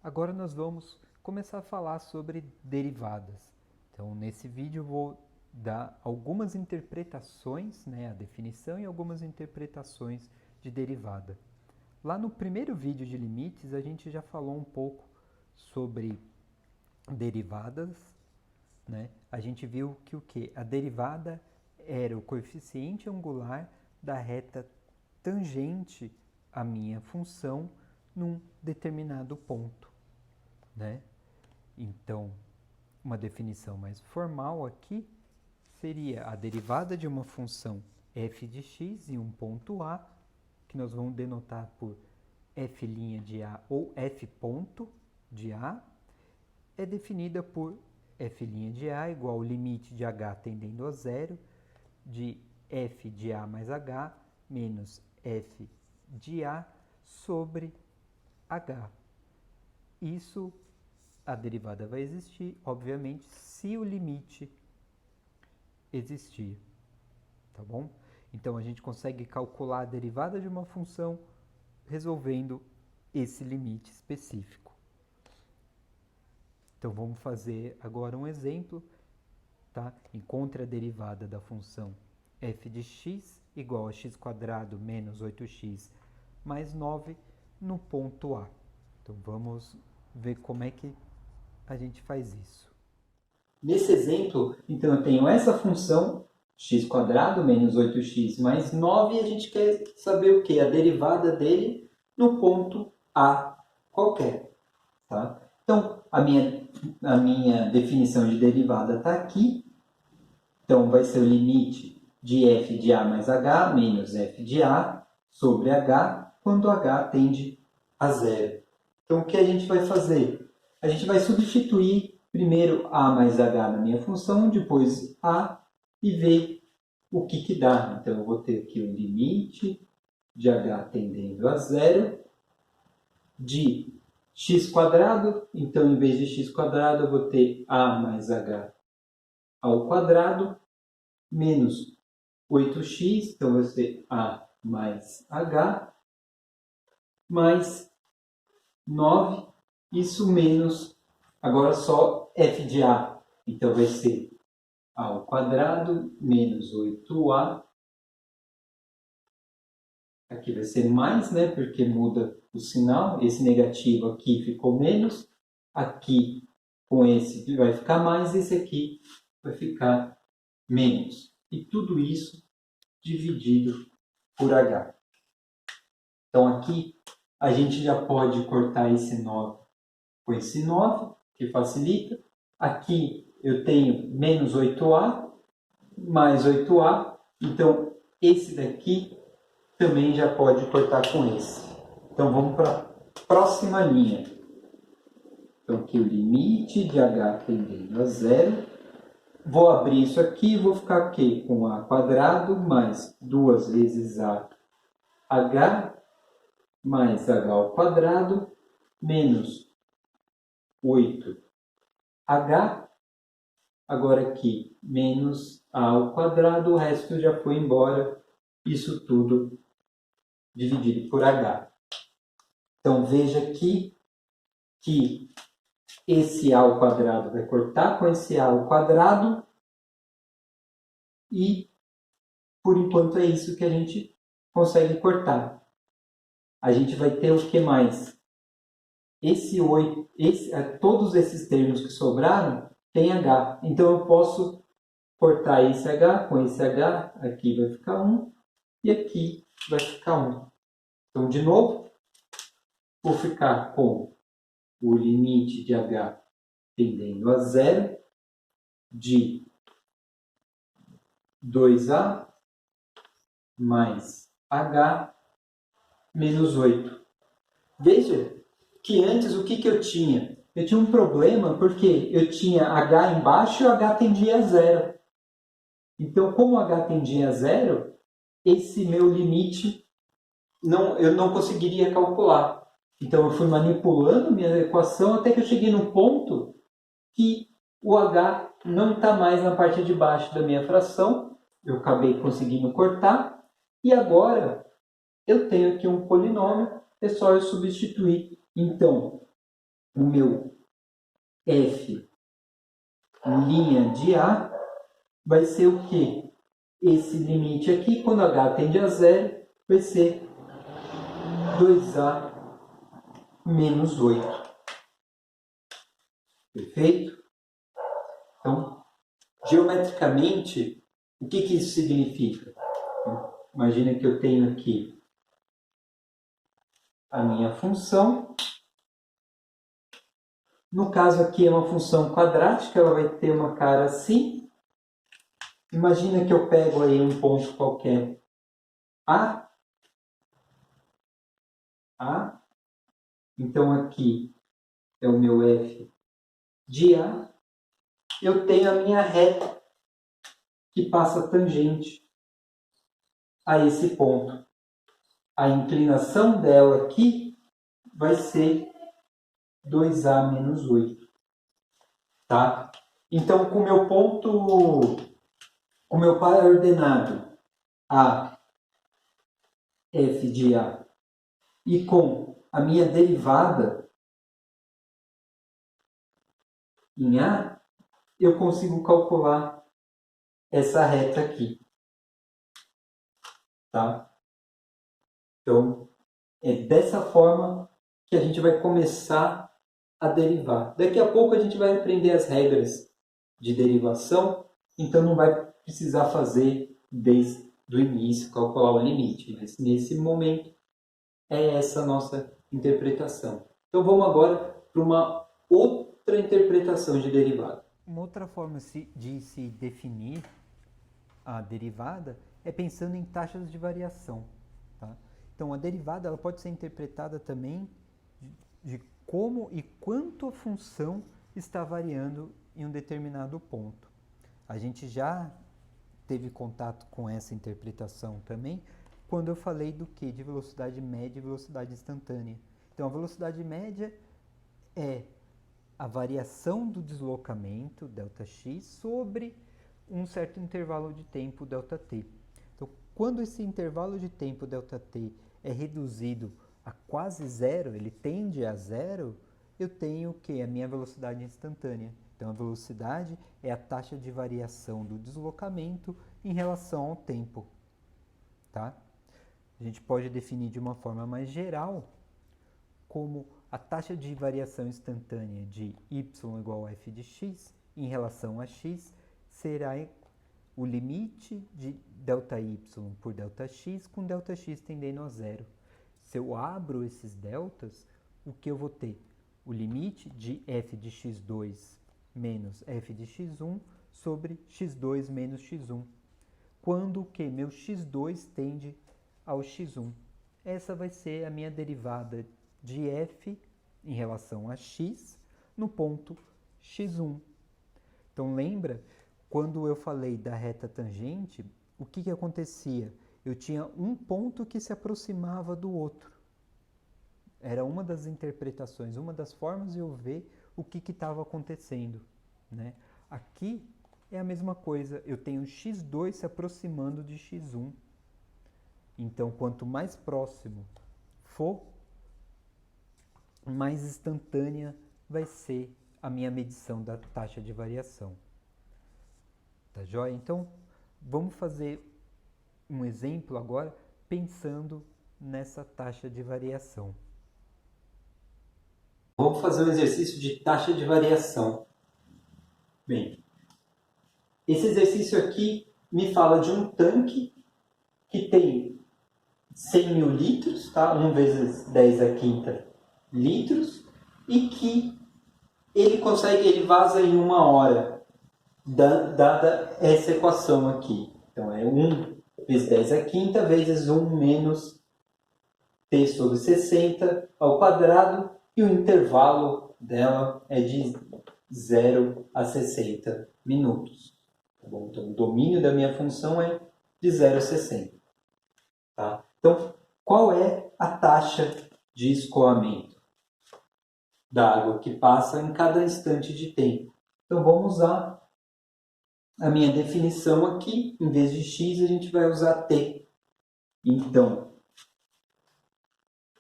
Agora nós vamos começar a falar sobre derivadas. Então, nesse vídeo eu vou dar algumas interpretações, a definição e algumas interpretações de derivada. Lá no primeiro vídeo de limites, a gente já falou um pouco sobre derivadas, A gente viu que o quê? A derivada era o coeficiente angular da reta tangente à minha função num determinado ponto, Então, uma definição mais formal aqui seria a derivada de uma função f de x em um ponto A, que nós vamos denotar por f' de A ou f ponto de A, é definida por f' de A igual ao limite de h tendendo a zero de f de A mais h menos f de A sobre h. Isso, a derivada vai existir, obviamente, se o limite existir, tá bom? Então, a gente consegue calcular a derivada de uma função resolvendo esse limite específico. Então, vamos fazer agora um exemplo, tá? Encontre a derivada da função f de x igual a x² menos 8x mais 9 no ponto A. Então, vamos ver como é que a gente faz isso. Nesse exemplo, então, eu tenho essa função x² menos 8x mais 9 e a gente quer saber o quê? A derivada dele no ponto A qualquer. Tá? Então, a minha definição de derivada está aqui. Então, vai ser o limite de f de A mais h menos f de A sobre h, quando h tende a zero. Então, o que a gente vai fazer? A gente vai substituir primeiro a mais h na minha função, depois a, e ver o que dá. Então, eu vou ter aqui o limite de h tendendo a zero de x², então, em vez de x², eu vou ter a mais h ao quadrado, menos 8x, então vai ser a mais h, mais 9, isso menos, agora só f de a, então vai ser a ao quadrado, menos 8a, aqui vai ser mais, porque muda o sinal, esse negativo aqui ficou menos, aqui com esse vai ficar mais, esse aqui vai ficar menos. E tudo isso dividido por h. Então aqui a gente já pode cortar esse 9 com esse 9, que facilita. Aqui eu tenho menos 8a, mais 8a, então esse daqui também já pode cortar com esse. Então vamos para a próxima linha. Então aqui o limite de h tendendo a zero. Vou abrir isso aqui e vou ficar aqui com a quadrado mais 2 vezes a h mais h ao quadrado menos 8h. Agora aqui menos a ao quadrado, o resto já foi embora. Isso tudo dividido por h. Então veja aqui que esse a ao quadrado vai cortar com esse a ao quadrado e, por enquanto, é isso que a gente consegue cortar. A gente vai ter o que mais? Todos esses termos que sobraram tem h. Então, eu posso cortar esse h com esse h. Aqui vai ficar 1 e aqui vai ficar 1. Então, de novo, vou ficar com o limite de h tendendo a zero de 2a mais h menos 8. Veja que antes o que eu tinha? Eu tinha um problema porque eu tinha h embaixo e o h tendia a zero. Então, como o h tendia a zero, esse meu limite eu não conseguiria calcular. Então, eu fui manipulando minha equação até que eu cheguei no ponto que o h não está mais na parte de baixo da minha fração. Eu acabei conseguindo cortar. E agora, eu tenho aqui um polinômio. É só eu substituir. Então, o meu f linha de A vai ser o quê? Esse limite aqui, quando h tende a zero, vai ser 2a menos 8. Perfeito? Então, geometricamente, o que isso significa? Imagina que eu tenho aqui a minha função. No caso aqui é uma função quadrática, ela vai ter uma cara assim. Imagina que eu pego aí um ponto qualquer A. A. Então aqui é o meu f de A. Eu tenho a minha reta que passa tangente a esse ponto. A inclinação dela aqui vai ser 2a menos 8. Tá? Então, com o meu ponto, com o meu par ordenado a f de A e com a minha derivada em A, eu consigo calcular essa reta aqui. Tá? Então, é dessa forma que a gente vai começar a derivar. Daqui a pouco a gente vai aprender as regras de derivação, então não vai precisar fazer desde o início, calcular o limite. Mas nesse momento é essa a nossa interpretação. Então vamos agora para uma outra interpretação de derivada. Uma outra forma de se definir a derivada é pensando em taxas de variação. Tá? Então, a derivada ela pode ser interpretada também de como e quanto a função está variando em um determinado ponto. A gente já teve contato com essa interpretação também quando eu falei do que? De velocidade média e velocidade instantânea. Então, a velocidade média é a variação do deslocamento, ΔX, sobre um certo intervalo de tempo, ΔT. Então, quando esse intervalo de tempo, ΔT, é reduzido a quase zero, ele tende a zero, eu tenho o que? A minha velocidade instantânea. Então, a velocidade é a taxa de variação do deslocamento em relação ao tempo. Tá? A gente pode definir de uma forma mais geral como a taxa de variação instantânea de y igual a f de x em relação a x será o limite de ΔY por ΔX com ΔX tendendo a zero. Se eu abro esses deltas, o que eu vou ter? O limite de f de x2 menos f de x1 sobre x2 menos x1. Quando o que? Meu x2 tende ao x1. Essa vai ser a minha derivada de f em relação a x no ponto x1. Então lembra, quando eu falei da reta tangente, o que acontecia? Eu tinha um ponto que se aproximava do outro. Era uma das interpretações, uma das formas de eu ver o que estava acontecendo. Né? Aqui é a mesma coisa, eu tenho x2 se aproximando de x1. Então, quanto mais próximo for, mais instantânea vai ser a minha medição da taxa de variação. Tá joia? Então, vamos fazer um exemplo agora pensando nessa taxa de variação. Vamos fazer um exercício de taxa de variação. Bem, esse exercício aqui me fala de um tanque que tem 100 mil litros, tá? 1 vezes 10 a quinta litros, e que ele vaza em 1 hora, dada essa equação aqui. Então, é 1 vezes 10 a quinta vezes 1 menos t sobre 60 ao quadrado, e o intervalo dela é de 0 a 60 minutos. Tá bom? Então, o domínio da minha função é de 0 a 60. Tá? Então, qual é a taxa de escoamento da água que passa em cada instante de tempo? Então, vamos usar a minha definição aqui. Em vez de x, a gente vai usar t. Então,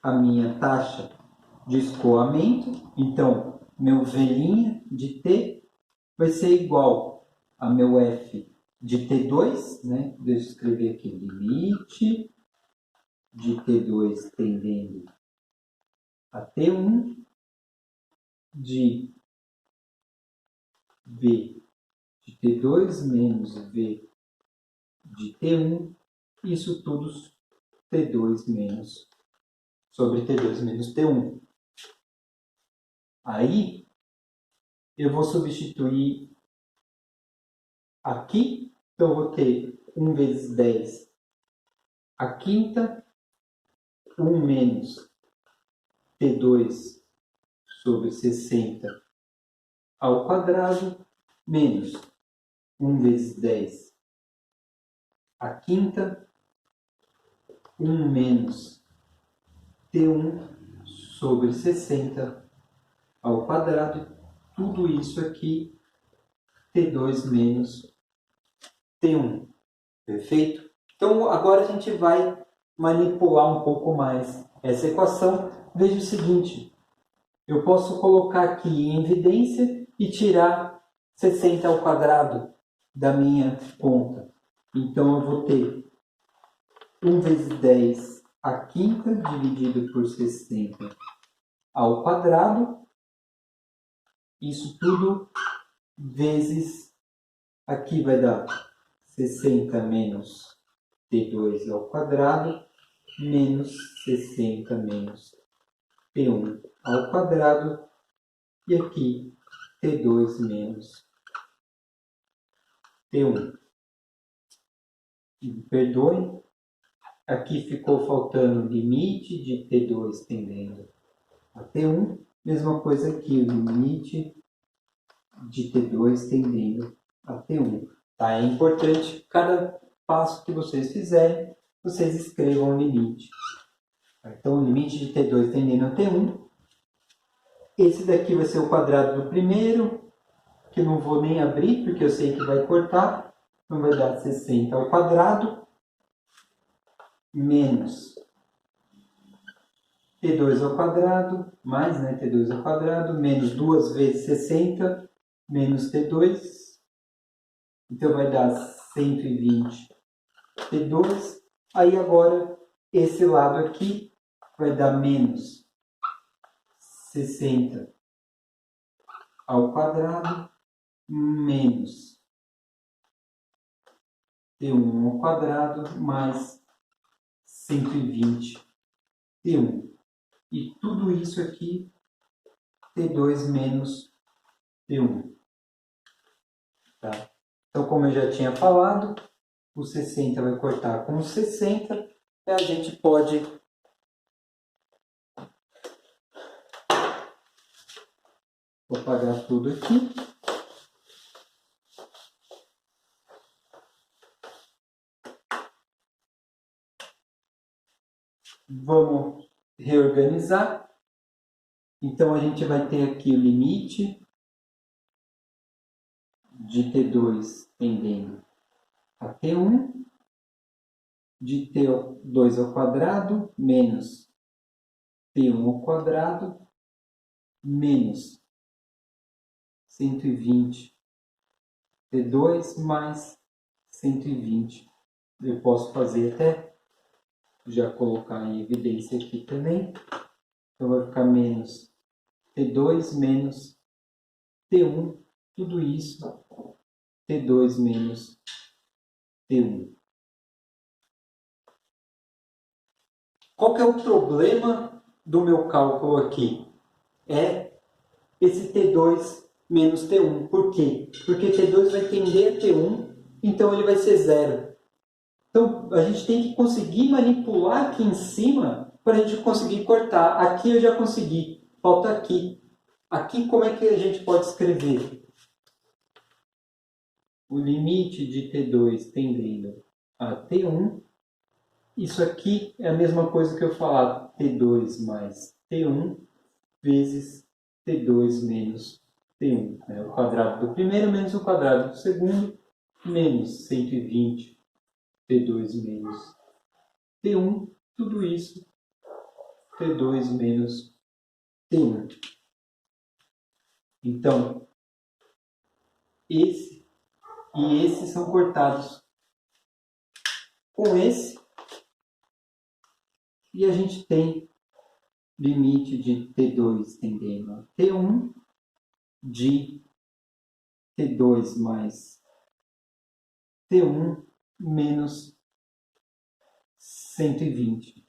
a minha taxa de escoamento. Então, meu V' de t vai ser igual a meu f de t2, né? Deixa eu escrever aqui, limite de t2 tendendo a t1 de v de t2 menos v de t1, isso tudo t2 menos sobre t2 menos t1. Aí, eu vou substituir aqui, então eu vou ter 1 vezes 10 a quinta, 1 menos t2 sobre 60 ao quadrado, menos 1 vezes 10 a quinta, 1 menos t1 sobre 60 ao quadrado, tudo isso aqui, t2 menos t1. Perfeito? Então, agora a gente vai manipular um pouco mais essa equação. Veja o seguinte, eu posso colocar aqui em evidência e tirar 60 ao quadrado da minha conta. Então, eu vou ter 1 vezes 10 a quinta dividido por 60 ao quadrado. Isso tudo vezes, aqui vai dar 60 menos t2 ao quadrado, menos 60 menos t1 ao quadrado, e aqui t2 menos t1. Me perdoem, aqui ficou faltando o limite de t2 tendendo a t1, mesma coisa aqui, o limite de t2 tendendo a t1. Tá? É importante, cada passo que vocês fizerem, vocês escrevam o limite. Então, o limite de t2 tendendo a t1. Esse daqui vai ser o quadrado do primeiro, que eu não vou nem abrir, porque eu sei que vai cortar. Então, vai dar 60 ao quadrado, menos t2 ao quadrado, mais, né, t2 ao quadrado, menos 2 vezes 60, menos t2. Então, vai dar 120 t2. Aí, agora, esse lado aqui vai dar menos 60 ao quadrado, menos t1 ao quadrado, mais 120 t1. E tudo isso aqui, t2 menos t1. Tá? Então, como eu já tinha falado, o 60 vai cortar com o 60, e a gente pode vou apagar tudo aqui. Vamos reorganizar. Então, a gente vai ter aqui o limite de t2 tendendo a t1, de t2 ao quadrado, menos t1 ao quadrado, menos 120 t2 mais 120. Eu posso fazer até já colocar em evidência aqui também. Então, vai ficar menos t2 menos t1, tudo isso t2 menos t1. Qual que é o problema do meu cálculo aqui? É esse t2 menos t1. Por quê? Porque t2 vai tender a t1, então ele vai ser zero. Então, a gente tem que conseguir manipular aqui em cima para a gente conseguir cortar. Aqui eu já consegui, falta aqui. Aqui, como é que a gente pode escrever? O limite de t2 tendendo a t1. Isso aqui é a mesma coisa que eu falar t2 mais t1 vezes t2 menos t1. Né? O quadrado do primeiro menos o quadrado do segundo, menos 120 t2 menos t1. Tudo isso t2 menos T1. Então, esse e esse são cortados com esse. E a gente tem limite de T2 tendendo a T1, de T2 mais T1 menos 120.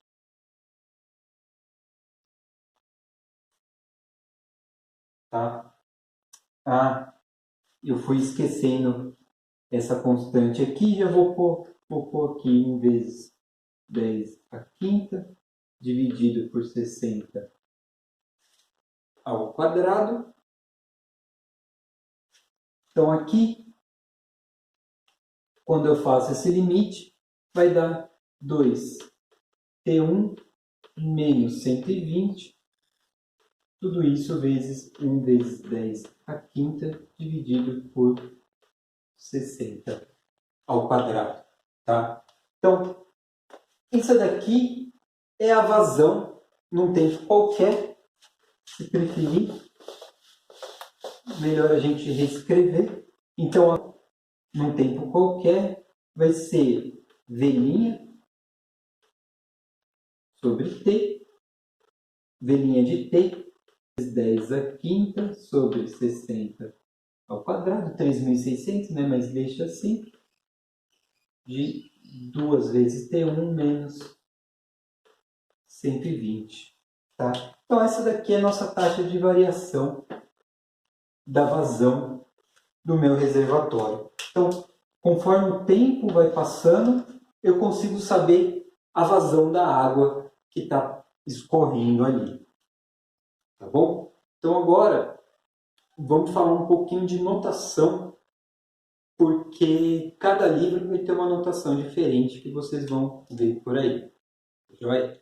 Tá? Eu fui esquecendo essa constante aqui, já vou pôr aqui 1 vezes 10 à quinta, dividido por 60 ao quadrado. Então aqui, quando eu faço esse limite, vai dar 2T1 menos 120, tudo isso vezes 1 vezes 10 à quinta, dividido por 60 ao quadrado. Tá? Então, isso daqui é a vazão num tempo qualquer. Se preferir, melhor a gente reescrever. Então, num tempo qualquer, vai ser V' sobre T, V' de T, 10 à quinta sobre 60 ao quadrado, 3.600, né? Mas deixa assim, de 2 vezes T1 menos 120. Tá? Então, essa daqui é a nossa taxa de variação da vazão do meu reservatório. Então, conforme o tempo vai passando, eu consigo saber a vazão da água que está escorrendo ali. Tá bom? Então, agora, vamos falar um pouquinho de notação, porque cada livro vai ter uma notação diferente que vocês vão ver por aí. Joia?